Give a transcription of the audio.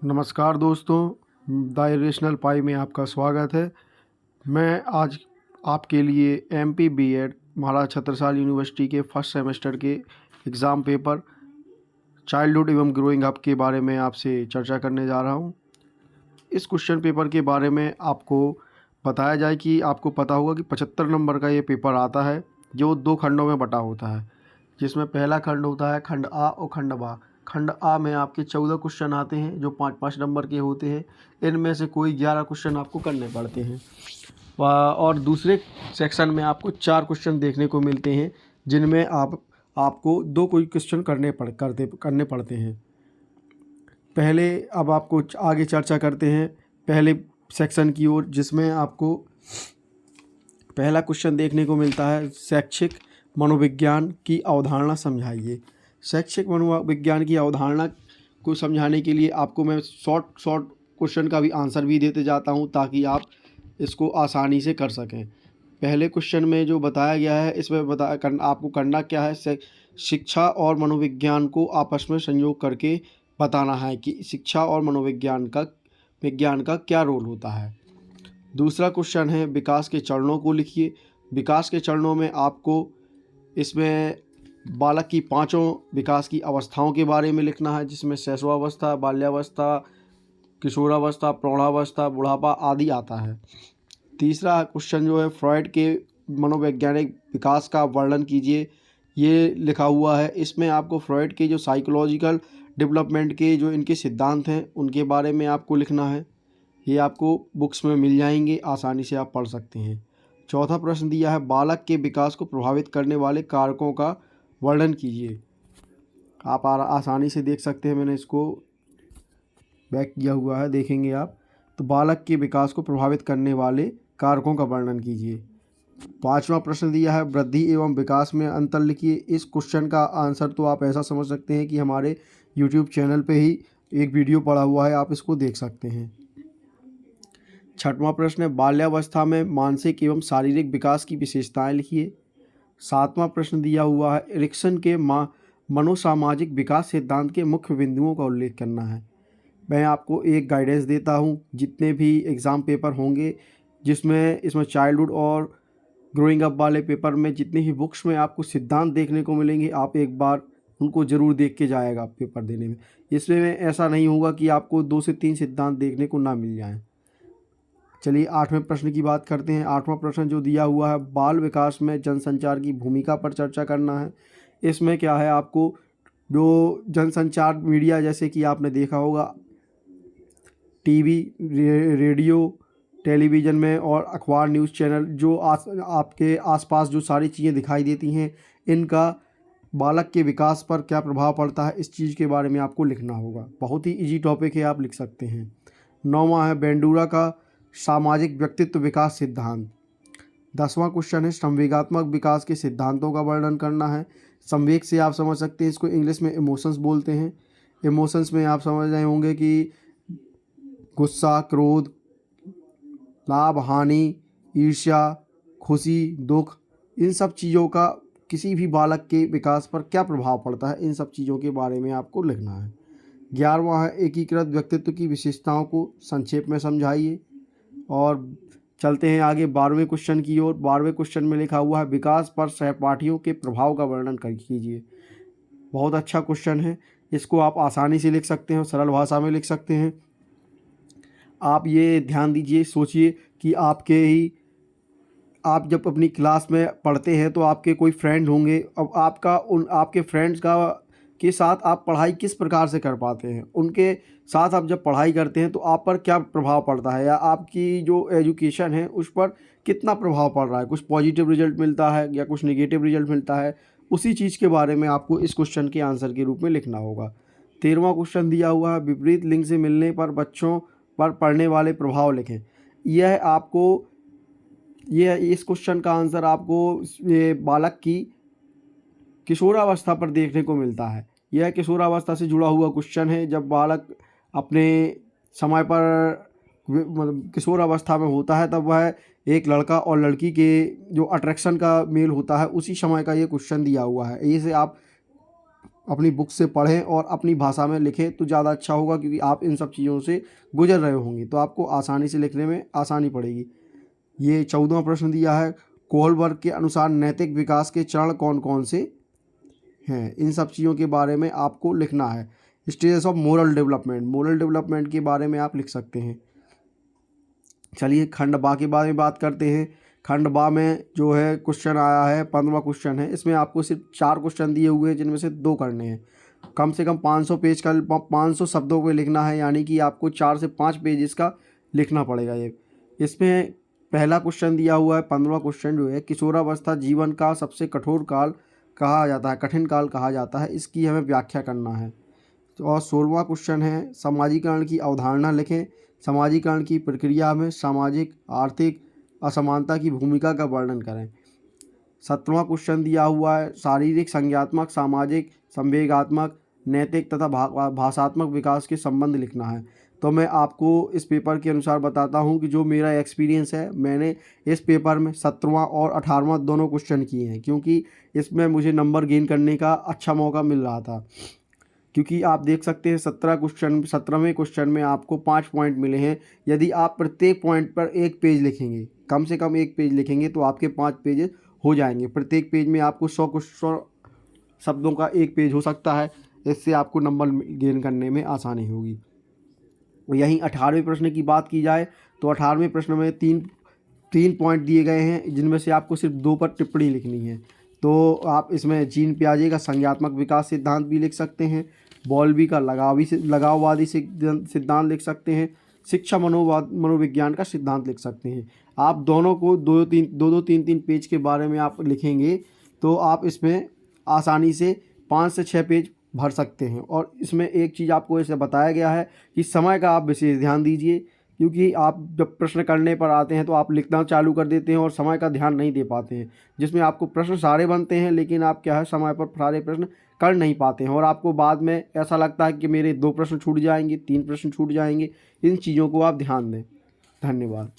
नमस्कार दोस्तों, the irrational पाई में आपका स्वागत है। मैं आज आपके लिए एमपी बीएड महाराजा छत्रसाल यूनिवर्सिटी के फर्स्ट सेमेस्टर के एग्ज़ाम पेपर चाइल्डहुड एवं ग्रोइंग अप के बारे में आपसे चर्चा करने जा रहा हूं। इस क्वेश्चन पेपर के बारे में आपको बताया जाए कि आपको पता होगा कि 75 नंबर का ये पेपर आता है, जो 2 खंडों में बटा होता है, जिसमें पहला खंड होता है खंड आ और खंड बा। खंड आ में आपके 14 क्वेश्चन आते हैं जो 5-5 नंबर के होते हैं। इनमें से कोई 11 क्वेश्चन आपको करने पड़ते हैं और दूसरे सेक्शन में आपको 4 क्वेश्चन देखने को मिलते हैं, जिनमें आपको 2 कोई क्वेश्चन करने पड़ते हैं। पहले अब आपको आगे चर्चा करते हैं पहले सेक्शन की ओर, जिसमें आपको पहला क्वेश्चन देखने को मिलता है शैक्षिक मनोविज्ञान की अवधारणा समझाइए। शैक्षिक मनोविज्ञान की अवधारणा को समझाने के लिए आपको मैं शॉर्ट क्वेश्चन का भी आंसर भी देते जाता हूं, ताकि आप इसको आसानी से कर सकें। पहले क्वेश्चन में जो बताया गया है, इसमें आपको करना क्या है, शिक्षा और मनोविज्ञान को आपस में संयोग करके बताना है कि शिक्षा और मनोविज्ञान का क्या रोल होता है। दूसरा क्वेश्चन है विकास के चरणों को लिखिए। विकास के चरणों में आपको इसमें बालक की 5 विकास की अवस्थाओं के बारे में लिखना है, जिसमें शैशवावस्था, बाल्यावस्था, किशोरावस्था, प्रौढ़ावस्था, बुढ़ापा आदि आता है। तीसरा क्वेश्चन जो है फ्रॉइड के मनोवैज्ञानिक विकास का वर्णन कीजिए, ये लिखा हुआ है। इसमें आपको फ्रॉइड के जो साइकोलॉजिकल डेवलपमेंट के जो इनके सिद्धांत हैं, उनके बारे में आपको लिखना है। ये आपको बुक्स में मिल जाएंगे, आसानी से आप पढ़ सकते हैं। चौथा प्रश्न दिया है बालक के विकास को प्रभावित करने वाले कारकों का वर्णन कीजिए। आप आसानी से देख सकते हैं, मैंने इसको बैक किया हुआ है, देखेंगे आप। तो बालक के विकास को प्रभावित करने वाले कारकों का वर्णन कीजिए। पांचवा प्रश्न दिया है वृद्धि एवं विकास में अंतर लिखिए। इस क्वेश्चन का आंसर तो आप ऐसा समझ सकते हैं कि हमारे यूट्यूब चैनल पे ही एक वीडियो पड़ा हुआ है, आप इसको देख सकते हैं। छठवां प्रश्न है बाल्यावस्था में मानसिक एवं शारीरिक विकास की विशेषताएं लिखिए। सातवां प्रश्न दिया हुआ है एरिक्सन के मनोसामाजिक विकास सिद्धांत के मुख्य बिंदुओं का उल्लेख करना है। मैं आपको एक गाइडेंस देता हूं, जितने भी एग्ज़ाम पेपर होंगे इसमें चाइल्डहुड और ग्रोइंग अप वाले पेपर में जितनी ही बुक्स में आपको सिद्धांत देखने को मिलेंगे, आप एक बार उनको ज़रूर देख के जाएगा पेपर देने में। इसमें ऐसा नहीं होगा कि आपको 2 से 3 सिद्धांत देखने को ना मिल जाएं। चलिए 8वें प्रश्न की बात करते हैं। 8वां प्रश्न जो दिया हुआ है बाल विकास में जनसंचार की भूमिका पर चर्चा करना है। इसमें क्या है, आपको जो जनसंचार मीडिया, जैसे कि आपने देखा होगा टीवी, रेडियो, टेलीविज़न में और अखबार, न्यूज़ चैनल, जो आपके आसपास जो सारी चीज़ें दिखाई देती हैं, इनका बालक के विकास पर क्या प्रभाव पड़ता है, इस चीज़ के बारे में आपको लिखना होगा। बहुत ही इजी टॉपिक है, आप लिख सकते हैं। 9वां है बेंडूरा का सामाजिक व्यक्तित्व विकास सिद्धांत। 10वां क्वेश्चन है संवेगात्मक विकास के सिद्धांतों का वर्णन करना है। संवेग से आप समझ सकते हैं, इसको इंग्लिश में इमोशंस बोलते हैं। इमोशंस में आप समझ रहे होंगे कि गुस्सा, क्रोध, लाभ, हानि, ईर्ष्या, खुशी, दुख, इन सब चीज़ों का किसी भी बालक के विकास पर क्या प्रभाव पड़ता है, इन सब चीज़ों के बारे में आपको लिखना है। 11वां है एकीकृत व्यक्तित्व की विशेषताओं को संक्षेप में समझाइए। और चलते हैं आगे 12वें क्वेश्चन की ओर। 12वें क्वेश्चन में लिखा हुआ है विकास पर सहपाठियों के प्रभाव का वर्णन कीजिए। बहुत अच्छा क्वेश्चन है, इसको आप आसानी से लिख सकते हैं और सरल भाषा में लिख सकते हैं। आप ये ध्यान दीजिए, सोचिए कि आप जब अपनी क्लास में पढ़ते हैं तो आपके कोई फ्रेंड होंगे। अब आपके फ्रेंड्स के साथ आप पढ़ाई किस प्रकार से कर पाते हैं, उनके साथ आप जब पढ़ाई करते हैं तो आप पर क्या प्रभाव पड़ता है, या आपकी जो एजुकेशन है उस पर कितना प्रभाव पड़ रहा है, कुछ पॉजिटिव रिजल्ट मिलता है या कुछ नेगेटिव रिजल्ट मिलता है, उसी चीज़ के बारे में आपको इस क्वेश्चन के आंसर के रूप में लिखना होगा। 13वां क्वेश्चन दिया हुआ है विपरीत लिंग से मिलने पर बच्चों पर पड़ने वाले प्रभाव लिखें। इस क्वेश्चन का आंसर आपको ये बालक की किशोरावस्था पर देखने को मिलता है। यह किशोरावस्था से जुड़ा हुआ क्वेश्चन है। जब बालक अपने समय पर मतलब किशोरावस्था में होता है, तब वह एक लड़का और लड़की के जो अट्रैक्शन का मेल होता है, उसी समय का ये क्वेश्चन दिया हुआ है। इसे आप अपनी बुक से पढ़ें और अपनी भाषा में लिखें तो ज़्यादा अच्छा होगा, क्योंकि आप इन सब चीज़ों से गुजर रहे होंगे तो आपको आसानी से लिखने में आसानी पड़ेगी। ये 14वां प्रश्न दिया है, कोहलबर्ग के अनुसार नैतिक विकास के चरण कौन कौन से हैं? इन सब चीज़ों के बारे में आपको लिखना है। स्टेजेस ऑफ मोरल डेवलपमेंट के बारे में आप लिख सकते हैं। चलिए खंड बा के बारे में बात करते हैं। खंड बा में जो है क्वेश्चन आया है 15वां क्वेश्चन है। इसमें आपको सिर्फ 4 क्वेश्चन दिए हुए हैं, जिनमें से 2 करने हैं। कम से कम 500 पेज का 500 शब्दों को लिखना है, यानी कि आपको 4 से 5 पेज इसका लिखना पड़ेगा। ये इसमें पहला क्वेश्चन दिया हुआ है 15वां क्वेश्चन जो है, किशोरावस्था जीवन का सबसे कठोर काल कहा जाता है, कठिन काल कहा जाता है, इसकी हमें व्याख्या करना है। और 16वां क्वेश्चन है, समाजीकरण की अवधारणा लिखें। समाजीकरण की प्रक्रिया में सामाजिक आर्थिक असमानता की भूमिका का वर्णन करें। 17वां क्वेश्चन दिया हुआ है, शारीरिक संज्ञात्मक सामाजिक संवेगात्मक नैतिक तथा भाषात्मक विकास के संबंध लिखना है। तो मैं आपको इस पेपर के अनुसार बताता हूं कि जो मेरा एक्सपीरियंस है, मैंने इस पेपर में 17वां और 18वां दोनों क्वेश्चन किए हैं, क्योंकि इसमें मुझे नंबर गेन करने का अच्छा मौका मिल रहा था। क्योंकि आप देख सकते हैं 17वें क्वेश्चन में आपको 5 पॉइंट मिले हैं। यदि आप प्रत्येक पॉइंट पर 1 पेज लिखेंगे, कम से कम 1 पेज लिखेंगे, तो आपके 5 पेज हो जाएंगे। प्रत्येक पेज में आपको 100 शब्दों का 1 पेज हो सकता है। इससे आपको नंबर गेन करने में आसानी होगी। यहीं 18वें प्रश्न की बात की जाए तो 18वें प्रश्न में तीन पॉइंट दिए गए हैं, जिनमें से आपको सिर्फ 2 पर टिप्पणी लिखनी है। तो आप इसमें जीन पियाजे का संज्ञात्मक विकास सिद्धांत भी लिख सकते हैं, बॉल्बी का लगाववादी सिद्धांत लिख सकते हैं, शिक्षा मनोविज्ञान का सिद्धांत लिख सकते हैं। आप दोनों को 2-3 पेज के बारे में आप लिखेंगे तो आप इसमें आसानी से 5 से 6 पेज भर सकते हैं। और इसमें एक चीज़ आपको ऐसे बताया गया है कि समय का आप विशेष ध्यान दीजिए, क्योंकि आप जब प्रश्न करने पर आते हैं तो आप लिखना चालू कर देते हैं और समय का ध्यान नहीं दे पाते हैं, जिसमें आपको प्रश्न सारे बनते हैं, लेकिन आप क्या है समय पर सारे प्रश्न कर नहीं पाते हैं और आपको बाद में ऐसा लगता है कि मेरे 2 प्रश्न छूट जाएंगे, 3 प्रश्न छूट जाएंगे। इन चीज़ों को आप ध्यान दें। धन्यवाद।